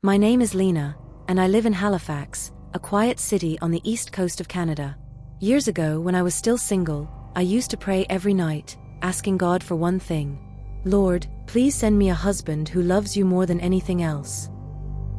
My name is Lena, and I live in Halifax, a quiet city on the east coast of Canada. Years ago, when I was still single, I used to pray every night, asking God for one thing. Lord, please send me a husband who loves you more than anything else.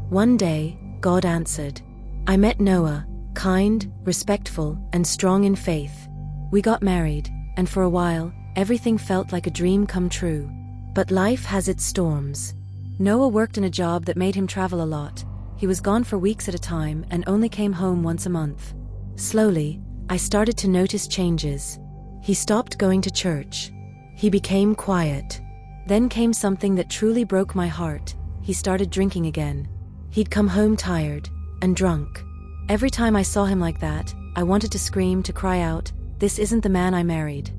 One day, God answered. I met Noah, kind, respectful, and strong in faith. We got married, and for a while, everything felt like a dream come true. But life has its storms. Noah worked in a job that made him travel a lot. He was gone for weeks at a time and only came home once a month. Slowly, I started to notice changes. He stopped going to church. He became quiet. Then came something that truly broke my heart. He started drinking again. He'd come home tired and drunk. Every time I saw him like that, I wanted to scream, to cry out, "This isn't the man I married."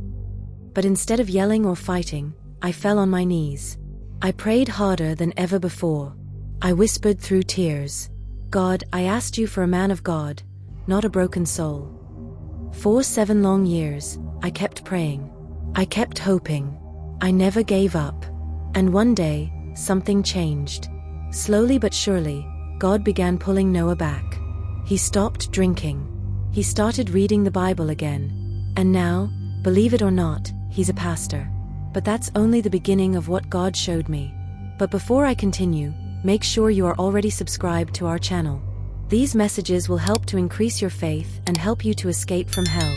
But instead of yelling or fighting, I fell on my knees. I prayed harder than ever before. I whispered through tears, "God, I asked you for a man of God, not a broken soul." For 7 long years, I kept praying. I kept hoping. I never gave up. And one day, something changed. Slowly but surely, God began pulling Noah back. He stopped drinking. He started reading the Bible again. And now, believe it or not, he's a pastor. But that's only the beginning of what God showed me. But before I continue, make sure you are already subscribed to our channel. These messages will help to increase your faith and help you to escape from hell.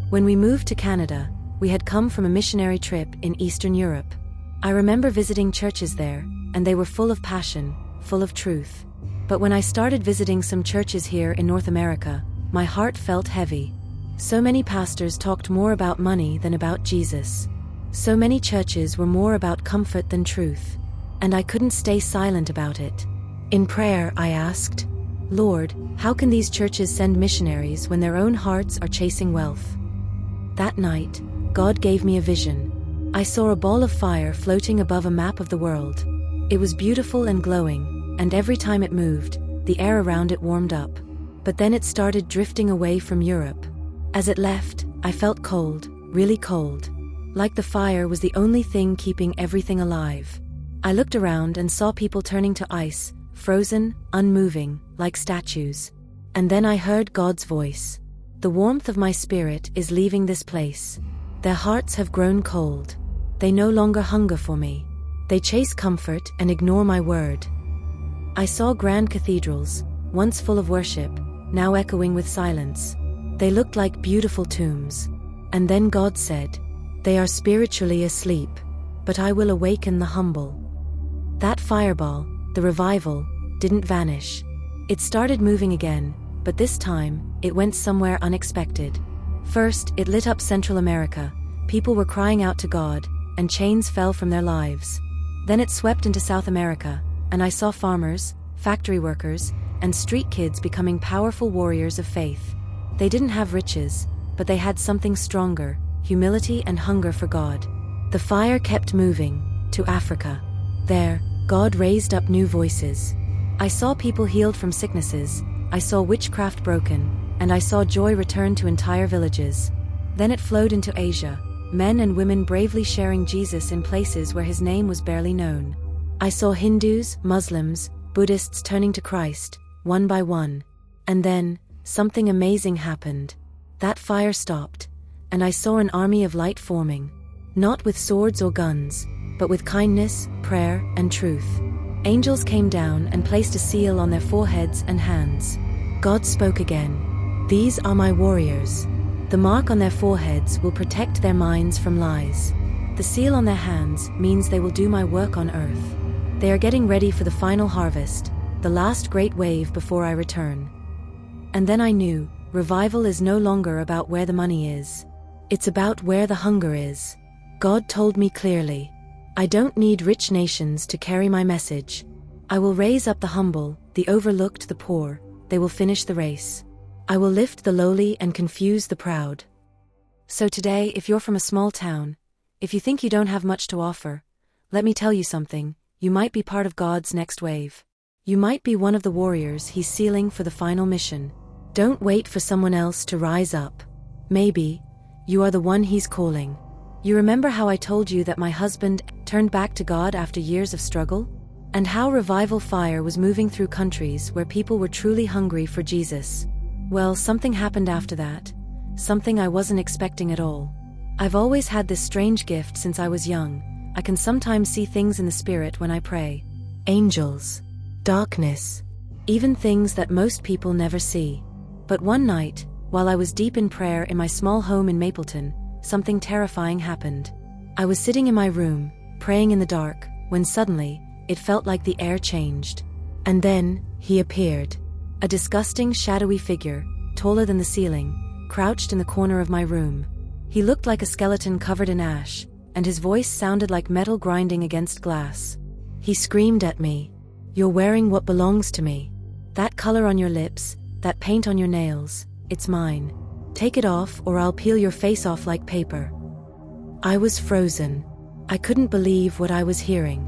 When we moved to Canada, we had come from a missionary trip in Eastern Europe. I remember visiting churches there, and they were full of passion, full of truth. But when I started visiting some churches here in North America, my heart felt heavy. So many pastors talked more about money than about Jesus. So many churches were more about comfort than truth. And I couldn't stay silent about it. In prayer, I asked, Lord, how can these churches send missionaries when their own hearts are chasing wealth? That night, God gave me a vision. I saw a ball of fire floating above a map of the world. It was beautiful and glowing, and every time it moved, the air around it warmed up. But then it started drifting away from Europe. As it left, I felt cold, really cold. Like the fire was the only thing keeping everything alive. I looked around and saw people turning to ice, frozen, unmoving, like statues. And then I heard God's voice. The warmth of my spirit is leaving this place. Their hearts have grown cold. They no longer hunger for me. They chase comfort and ignore my word. I saw grand cathedrals, once full of worship, now echoing with silence. They looked like beautiful tombs. And then God said, "They are spiritually asleep, but I will awaken the humble." That fireball, the revival, didn't vanish. It started moving again, but this time, it went somewhere unexpected. First, it lit up Central America. People were crying out to God, and chains fell from their lives. Then it swept into South America, and I saw farmers, factory workers, and street kids becoming powerful warriors of faith. They didn't have riches, but they had something stronger, humility and hunger for God. The fire kept moving, to Africa. There, God raised up new voices. I saw people healed from sicknesses, I saw witchcraft broken, and I saw joy return to entire villages. Then it flowed into Asia, men and women bravely sharing Jesus in places where his name was barely known. I saw Hindus, Muslims, Buddhists turning to Christ, one by one. And then, something amazing happened. That fire stopped, and I saw an army of light forming. Not with swords or guns, but with kindness, prayer, and truth. Angels came down and placed a seal on their foreheads and hands. God spoke again. "These are my warriors. The mark on their foreheads will protect their minds from lies. The seal on their hands means they will do my work on earth. They are getting ready for the final harvest, the last great wave before I return." And then I knew, revival is no longer about where the money is. It's about where the hunger is. God told me clearly, I don't need rich nations to carry my message. I will raise up the humble, the overlooked, the poor. They will finish the race. I will lift the lowly and confuse the proud. So today, if you're from a small town, if you think you don't have much to offer, let me tell you something, you might be part of God's next wave. You might be one of the warriors he's sealing for the final mission. Don't wait for someone else to rise up. Maybe, you are the one he's calling. You remember how I told you that my husband turned back to God after years of struggle? and how revival fire was moving through countries where people were truly hungry for Jesus. Well, something happened after that, something I wasn't expecting at all. I've always had this strange gift since I was young. I can sometimes see things in the spirit when I pray. Angels, darkness, even things that most people never see. But one night, while I was deep in prayer in my small home in Mapleton, something terrifying happened. I was sitting in my room, praying in the dark, when suddenly, it felt like the air changed. And then, he appeared. A disgusting, shadowy figure, taller than the ceiling, crouched in the corner of my room. He looked like a skeleton covered in ash, and his voice sounded like metal grinding against glass. He screamed at me, "You're wearing what belongs to me. That color on your lips, that paint on your nails, it's mine. Take it off or I'll peel your face off like paper." I was frozen. I couldn't believe what I was hearing.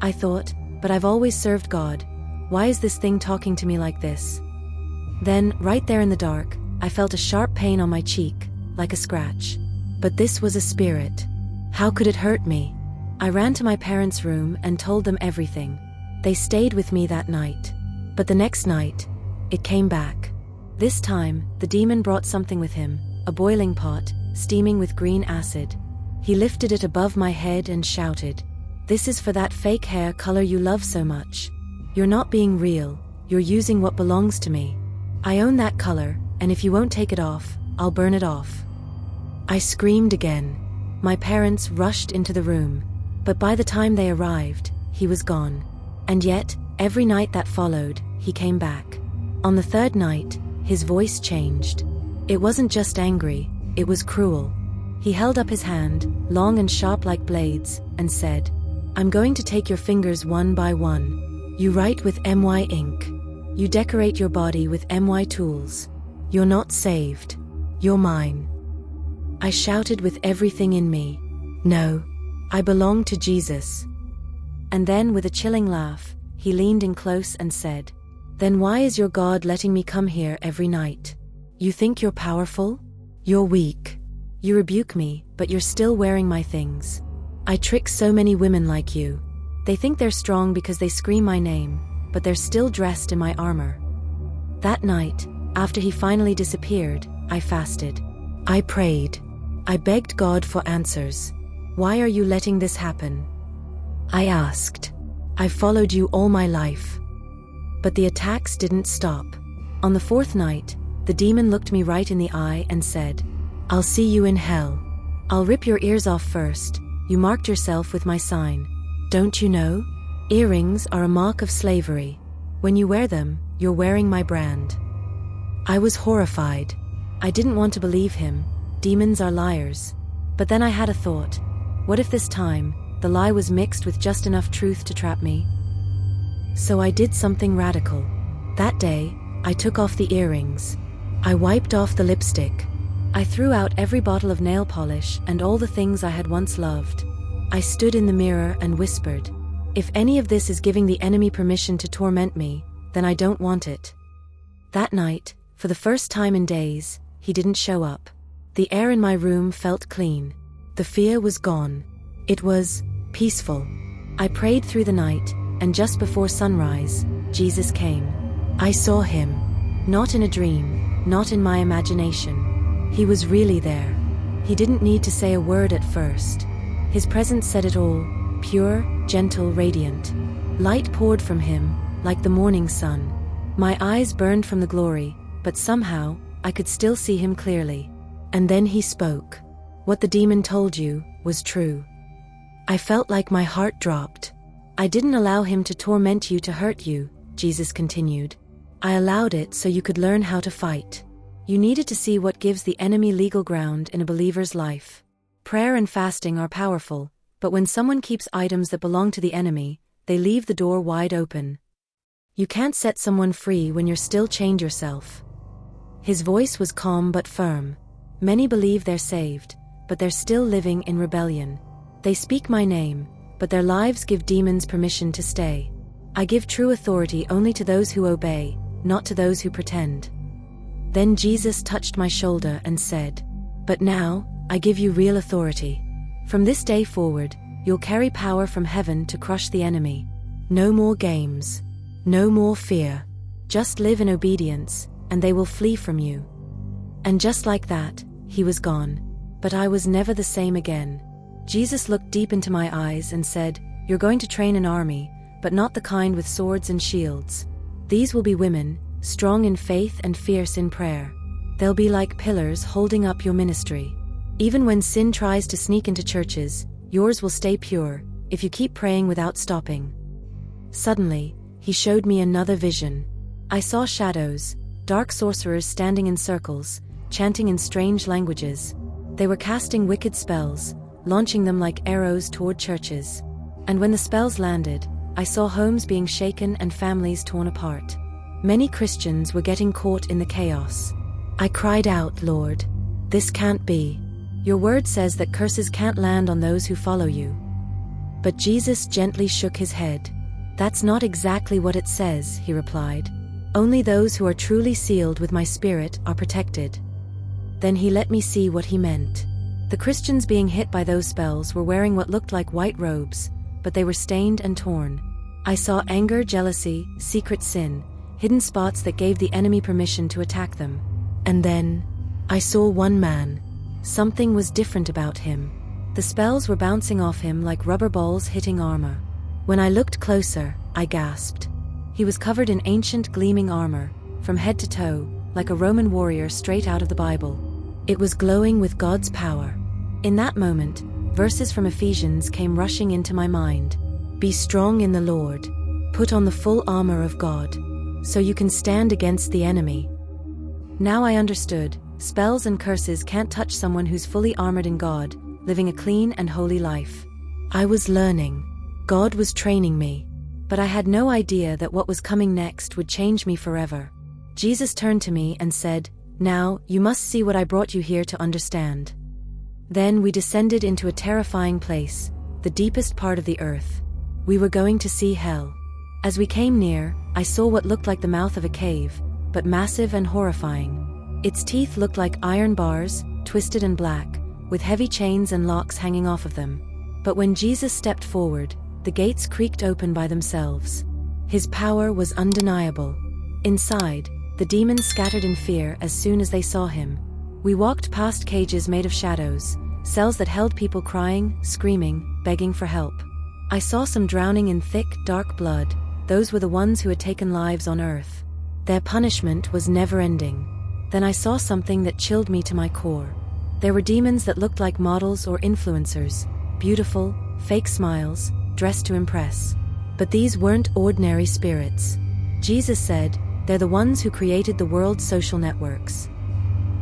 I thought, but I've always served God. Why is this thing talking to me like this? Then, right there in the dark, I felt a sharp pain on my cheek, like a scratch. But this was a spirit. How could it hurt me? I ran to my parents' room and told them everything. They stayed with me that night. But the next night, it came back. This time, the demon brought something with him, a boiling pot, steaming with green acid. He lifted it above my head and shouted, "This is for that fake hair color you love so much. You're not being real, you're using what belongs to me. I own that color, and if you won't take it off, I'll burn it off." I screamed again. My parents rushed into the room. But by the time they arrived, he was gone. And yet, every night that followed, he came back. On the third night, his voice changed. It wasn't just angry, it was cruel. He held up his hand, long and sharp like blades, and said, "I'm going to take your fingers one by one. You write with MY ink. You decorate your body with MY tools. You're not saved. You're mine." I shouted with everything in me, "No, I belong to Jesus." And then with a chilling laugh, he leaned in close and said, "Then why is your God letting me come here every night? You think you're powerful? You're weak. You rebuke me, but you're still wearing my things. I trick so many women like you. They think they're strong because they scream my name, but they're still dressed in my armor." That night, after he finally disappeared, I fasted. I prayed. I begged God for answers. "Why are you letting this happen?" I asked. "I've followed you all my life." But the attacks didn't stop. On the fourth night, the demon looked me right in the eye and said, "I'll see you in hell. I'll rip your ears off first. You marked yourself with my sign. Don't you know? Earrings are a mark of slavery. When you wear them, you're wearing my brand." I was horrified. I didn't want to believe him. Demons are liars. But then I had a thought. What if this time, the lie was mixed with just enough truth to trap me? So I did something radical. That day, I took off the earrings. I wiped off the lipstick. I threw out every bottle of nail polish and all the things I had once loved. I stood in the mirror and whispered, "If any of this is giving the enemy permission to torment me, then I don't want it." That night, for the first time in days, he didn't show up. The air in my room felt clean. The fear was gone. It was peaceful. I prayed through the night, and just before sunrise, Jesus came. I saw him. Not in a dream, not in my imagination. He was really there. He didn't need to say a word at first. His presence said it all, pure, gentle, radiant. Light poured from him, like the morning sun. My eyes burned from the glory, but somehow, I could still see him clearly. And then he spoke. "What the demon told you was true." I felt like my heart dropped. "I didn't allow him to torment you to hurt you," Jesus continued. "I allowed it so you could learn how to fight. You needed to see what gives the enemy legal ground in a believer's life. Prayer and fasting are powerful, but when someone keeps items that belong to the enemy, they leave the door wide open. You can't set someone free when you're still chained yourself." His voice was calm but firm. "Many believe they're saved, but they're still living in rebellion. They speak my name, but their lives give demons permission to stay. I give true authority only to those who obey, not to those who pretend." Then Jesus touched my shoulder and said, "But now, I give you real authority. From this day forward, you'll carry power from heaven to crush the enemy. No more games. No more fear. Just live in obedience, and they will flee from you." And just like that, he was gone. But I was never the same again. Jesus looked deep into my eyes and said, "You're going to train an army, but not the kind with swords and shields. These will be women, strong in faith and fierce in prayer. They'll be like pillars holding up your ministry. Even when sin tries to sneak into churches, yours will stay pure, if you keep praying without stopping." Suddenly, he showed me another vision. I saw shadows, dark sorcerers standing in circles, chanting in strange languages. They were casting wicked spells, launching them like arrows toward churches. And when the spells landed, I saw homes being shaken and families torn apart. Many Christians were getting caught in the chaos. I cried out, "Lord, this can't be. Your word says that curses can't land on those who follow you." But Jesus gently shook his head. "That's not exactly what it says," he replied. "Only those who are truly sealed with my spirit are protected." Then he let me see what he meant. The Christians being hit by those spells were wearing what looked like white robes, but they were stained and torn. I saw anger, jealousy, secret sin, hidden spots that gave the enemy permission to attack them. And then, I saw one man. Something was different about him. The spells were bouncing off him like rubber balls hitting armor. When I looked closer, I gasped. He was covered in ancient gleaming armor, from head to toe, like a Roman warrior straight out of the Bible. It was glowing with God's power. In that moment, verses from Ephesians came rushing into my mind. "Be strong in the Lord. Put on the full armor of God, so you can stand against the enemy." Now I understood, spells and curses can't touch someone who's fully armored in God, living a clean and holy life. I was learning. God was training me. But I had no idea that what was coming next would change me forever. Jesus turned to me and said, "Now, you must see what I brought you here to understand." Then we descended into a terrifying place, the deepest part of the earth. We were going to see hell. As we came near, I saw what looked like the mouth of a cave, but massive and horrifying. Its teeth looked like iron bars, twisted and black, with heavy chains and locks hanging off of them. But when Jesus stepped forward, the gates creaked open by themselves. His power was undeniable. Inside, the demons scattered in fear as soon as they saw him. We walked past cages made of shadows, cells that held people crying, screaming, begging for help. I saw some drowning in thick, dark blood. Those were the ones who had taken lives on earth. Their punishment was never-ending. Then I saw something that chilled me to my core. There were demons that looked like models or influencers, beautiful, fake smiles, dressed to impress. But these weren't ordinary spirits. Jesus said, "They're the ones who created the world's social networks."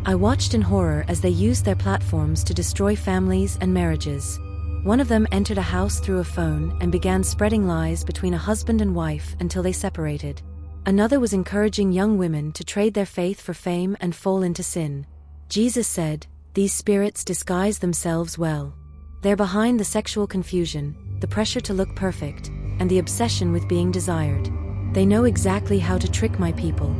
I watched in horror as they used their platforms to destroy families and marriages. One of them entered a house through a phone and began spreading lies between a husband and wife until they separated. Another was encouraging young women to trade their faith for fame and fall into sin. Jesus said, "These spirits disguise themselves well. They're behind the sexual confusion, the pressure to look perfect, and the obsession with being desired. They know exactly how to trick my people."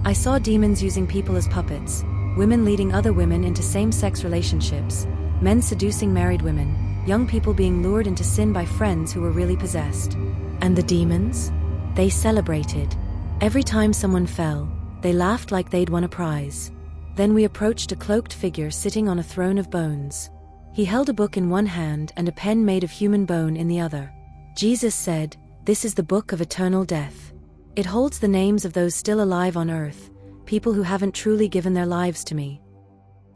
I saw demons using people as puppets, women leading other women into same-sex relationships, men seducing married women, young people being lured into sin by friends who were really possessed. And the demons? They celebrated. Every time someone fell, they laughed like they'd won a prize. Then we approached a cloaked figure sitting on a throne of bones. He held a book in one hand and a pen made of human bone in the other. Jesus said, "This is the book of eternal death. It holds the names of those still alive on earth, people who haven't truly given their lives to me."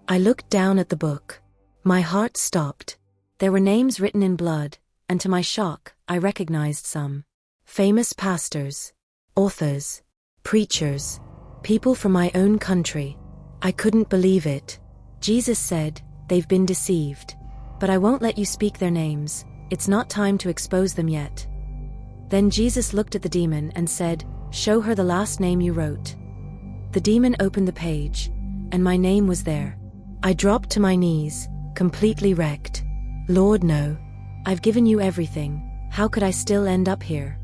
I looked down at the book. My heart stopped. There were names written in blood, and to my shock, I recognized some. Famous pastors, authors, preachers, people from my own country. I couldn't believe it. Jesus said, "They've been deceived. But I won't let you speak their names. It's not time to expose them yet." Then Jesus looked at the demon and said, "Show her the last name you wrote." The demon opened the page, and my name was there. I dropped to my knees, completely wrecked. "Lord, no. I've given you everything. How could I still end up here?"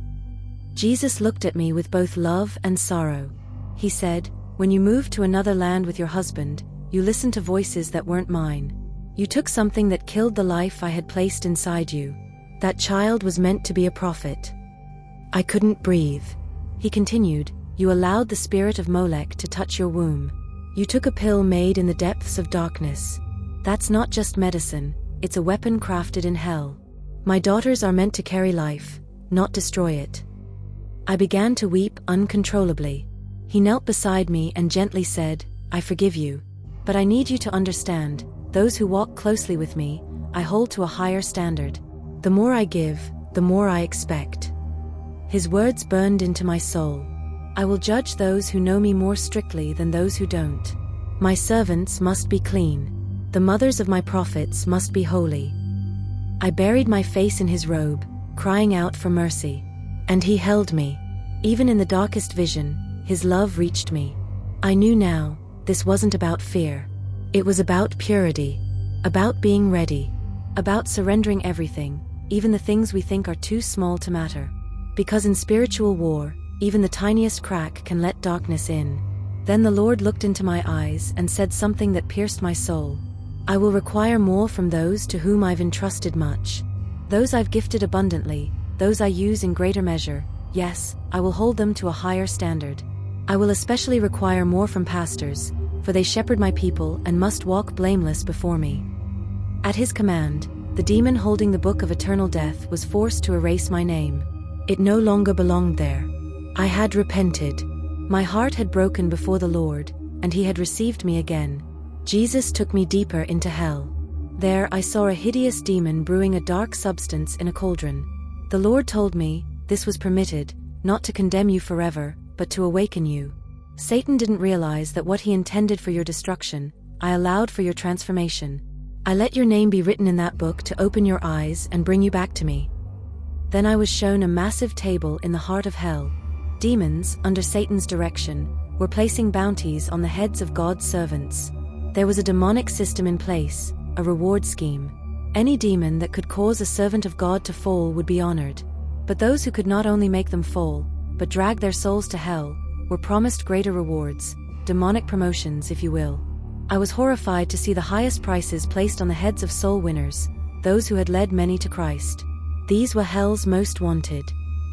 Jesus looked at me with both love and sorrow. He said, "When you moved to another land with your husband, you listened to voices that weren't mine. You took something that killed the life I had placed inside you. That child was meant to be a prophet. I couldn't breathe. He continued, "You allowed the spirit of Molech to touch your womb. You took a pill made in the depths of darkness. That's not just medicine, it's a weapon crafted in hell. My daughters are meant to carry life, not destroy it." I began to weep uncontrollably. He knelt beside me and gently said, "I forgive you. But I need you to understand, those who walk closely with me, I hold to a higher standard. The more I give, the more I expect." His words burned into my soul. "I will judge those who know me more strictly than those who don't. My servants must be clean. The mothers of my prophets must be holy." I buried my face in his robe, crying out for mercy. And he held me. Even in the darkest vision, his love reached me. I knew now, this wasn't about fear. It was about purity. About being ready. About surrendering everything, even the things we think are too small to matter. Because in spiritual war, even the tiniest crack can let darkness in. Then the Lord looked into my eyes and said something that pierced my soul. "I will require more from those to whom I've entrusted much. Those I've gifted abundantly, those I use in greater measure, yes, I will hold them to a higher standard. I will especially require more from pastors, for they shepherd my people and must walk blameless before me." At his command, the demon holding the book of eternal death was forced to erase my name. It no longer belonged there. I had repented. My heart had broken before the Lord, and he had received me again. Jesus took me deeper into hell. There I saw a hideous demon brewing a dark substance in a cauldron. The Lord told me, "This was permitted, not to condemn you forever, but to awaken you." Satan didn't realize that what he intended for your destruction, I allowed for your transformation. I let your name be written in that book to open your eyes and bring you back to me. Then I was shown a massive table in the heart of hell. Demons, under Satan's direction, were placing bounties on the heads of God's servants. There was a demonic system in place, a reward scheme. Any demon that could cause a servant of God to fall would be honored. But those who could not only make them fall, but drag their souls to hell, were promised greater rewards, demonic promotions if you will. I was horrified to see the highest prices placed on the heads of soul winners, those who had led many to Christ. These were hell's most wanted.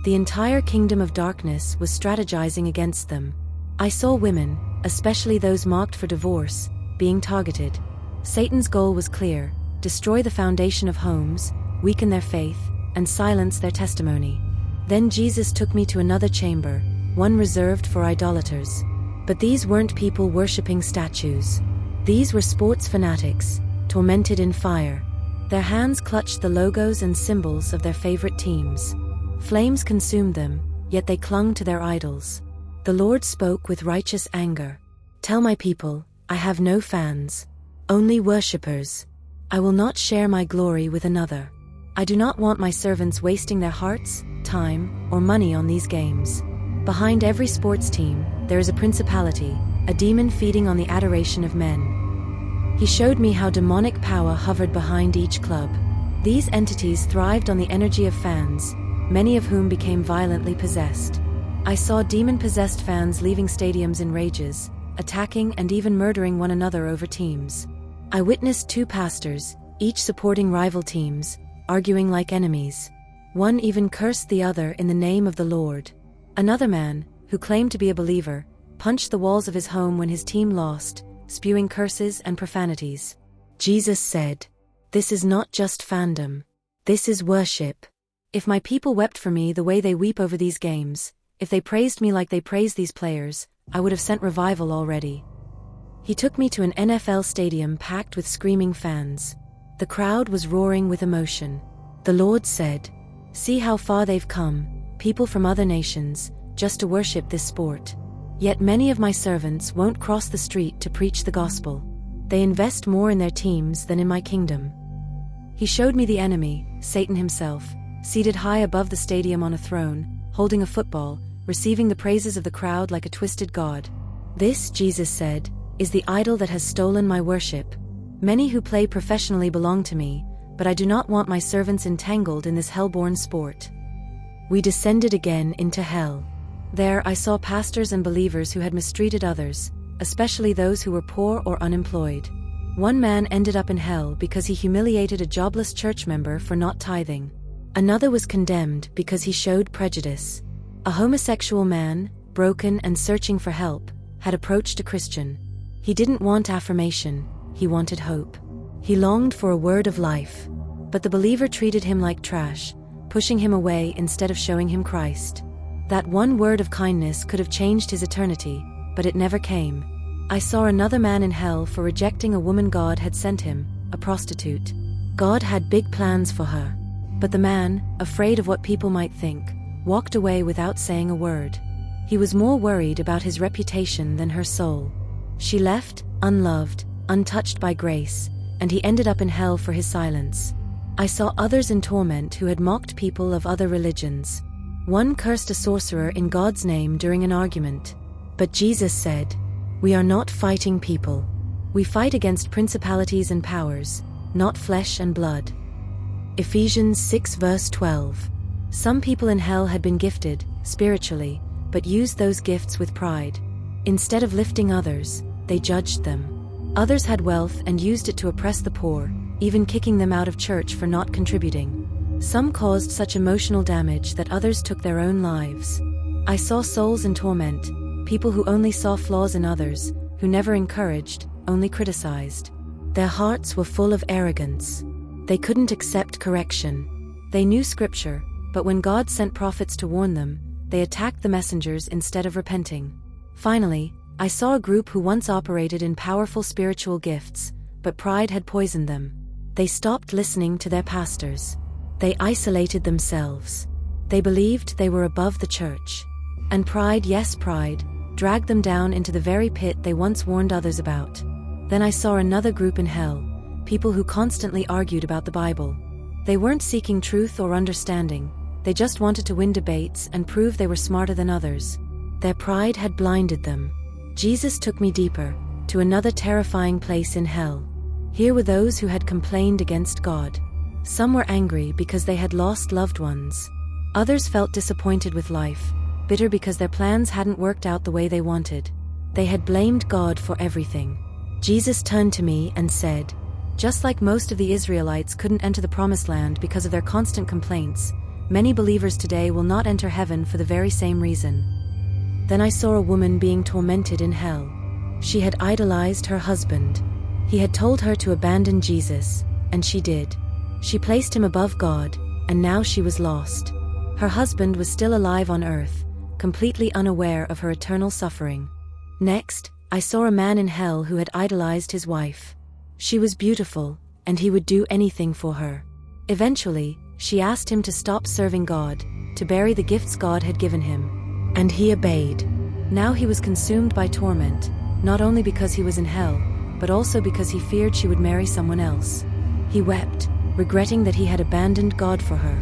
The entire kingdom of darkness was strategizing against them. I saw women, especially those marked for divorce, being targeted. Satan's goal was clear: destroy the foundation of homes, weaken their faith, and silence their testimony. Then Jesus took me to another chamber, one reserved for idolaters. But these weren't people worshipping statues. These were sports fanatics, tormented in fire. Their hands clutched the logos and symbols of their favorite teams. Flames consumed them, yet they clung to their idols. The Lord spoke with righteous anger. "Tell my people, I have no fans. Only worshippers. I will not share my glory with another. I do not want my servants wasting their hearts, time, or money on these games." Behind every sports team, there is a principality, a demon feeding on the adoration of men. He showed me how demonic power hovered behind each club. These entities thrived on the energy of fans, many of whom became violently possessed. I saw demon-possessed fans leaving stadiums in rages, attacking and even murdering one another over teams. I witnessed two pastors, each supporting rival teams, arguing like enemies. One even cursed the other in the name of the Lord. Another man, who claimed to be a believer, punched the walls of his home when his team lost, spewing curses and profanities. Jesus said, "This is not just fandom. This is worship. If my people wept for me the way they weep over these games, if they praised me like they praise these players, I would have sent revival already." He took me to an NFL stadium packed with screaming fans. The crowd was roaring with emotion. The Lord said, "See how far they've come, people from other nations, just to worship this sport. Yet many of my servants won't cross the street to preach the gospel. They invest more in their teams than in my kingdom." He showed me the enemy, Satan himself, seated high above the stadium on a throne, holding a football, receiving the praises of the crowd like a twisted god. "This," Jesus said, "is the idol that has stolen my worship. Many who play professionally belong to me, but I do not want my servants entangled in this hell-born sport." We descended again into hell. There I saw pastors and believers who had mistreated others, especially those who were poor or unemployed. One man ended up in hell because he humiliated a jobless church member for not tithing. Another was condemned because he showed prejudice. A homosexual man, broken and searching for help, had approached a Christian. He didn't want affirmation, he wanted hope. He longed for a word of life. But the believer treated him like trash, pushing him away instead of showing him Christ. That one word of kindness could have changed his eternity, but it never came. I saw another man in hell for rejecting a woman God had sent him, a prostitute. God had big plans for her. But the man, afraid of what people might think, walked away without saying a word. He was more worried about his reputation than her soul. She left, unloved, untouched by grace, and he ended up in hell for his silence. I saw others in torment who had mocked people of other religions. One cursed a sorcerer in God's name during an argument. But Jesus said, "We are not fighting people. We fight against principalities and powers, not flesh and blood." Ephesians 6 verse 12. Some people in hell had been gifted, spiritually, but used those gifts with pride. Instead of lifting others, they judged them. Others had wealth and used it to oppress the poor, even kicking them out of church for not contributing. Some caused such emotional damage that others took their own lives. I saw souls in torment, people who only saw flaws in others, who never encouraged, only criticized. Their hearts were full of arrogance. They couldn't accept correction. They knew scripture, but when God sent prophets to warn them, they attacked the messengers instead of repenting. Finally, I saw a group who once operated in powerful spiritual gifts, but pride had poisoned them. They stopped listening to their pastors. They isolated themselves. They believed they were above the church. And pride, yes pride, dragged them down into the very pit they once warned others about. Then I saw another group in hell, people who constantly argued about the Bible. They weren't seeking truth or understanding, they just wanted to win debates and prove they were smarter than others. Their pride had blinded them. Jesus took me deeper, to another terrifying place in hell. Here were those who had complained against God. Some were angry because they had lost loved ones. Others felt disappointed with life, bitter because their plans hadn't worked out the way they wanted. They had blamed God for everything. Jesus turned to me and said, "Just like most of the Israelites couldn't enter the promised land because of their constant complaints, many believers today will not enter heaven for the very same reason." Then I saw a woman being tormented in hell. She had idolized her husband. He had told her to abandon Jesus, and she did. She placed him above God, and now she was lost. Her husband was still alive on earth, completely unaware of her eternal suffering. Next, I saw a man in hell who had idolized his wife. She was beautiful, and he would do anything for her. Eventually, she asked him to stop serving God, to bury the gifts God had given him. And he obeyed. Now he was consumed by torment, not only because he was in hell, but also because he feared she would marry someone else. He wept, regretting that he had abandoned God for her.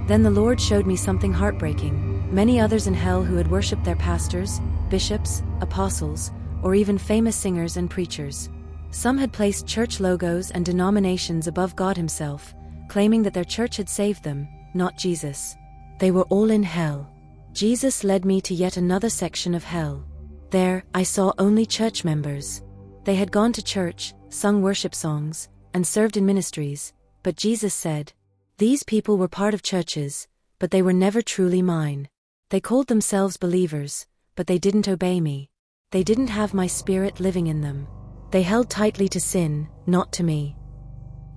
Then the Lord showed me something heartbreaking. Many others in hell who had worshipped their pastors, bishops, apostles, or even famous singers and preachers. Some had placed church logos and denominations above God himself, claiming that their church had saved them, not Jesus. They were all in hell. Jesus led me to yet another section of hell. There, I saw only church members. They had gone to church, sung worship songs, and served in ministries, but Jesus said, "These people were part of churches, but they were never truly mine. They called themselves believers, but they didn't obey me. They didn't have my spirit living in them. They held tightly to sin, not to me."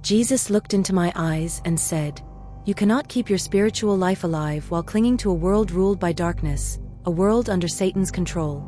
Jesus looked into my eyes and said, "You cannot keep your spiritual life alive while clinging to a world ruled by darkness, a world under Satan's control."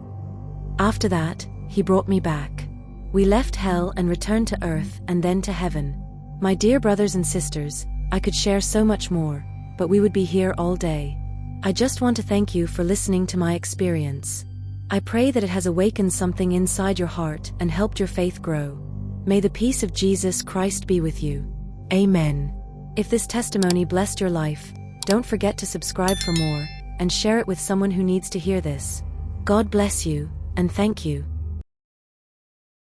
After that, he brought me back. We left hell and returned to earth and then to heaven. My dear brothers and sisters, I could share so much more, but we would be here all day. I just want to thank you for listening to my experience. I pray that it has awakened something inside your heart and helped your faith grow. May the peace of Jesus Christ be with you. Amen. If this testimony blessed your life, don't forget to subscribe for more, and share it with someone who needs to hear this. God bless you, and thank you.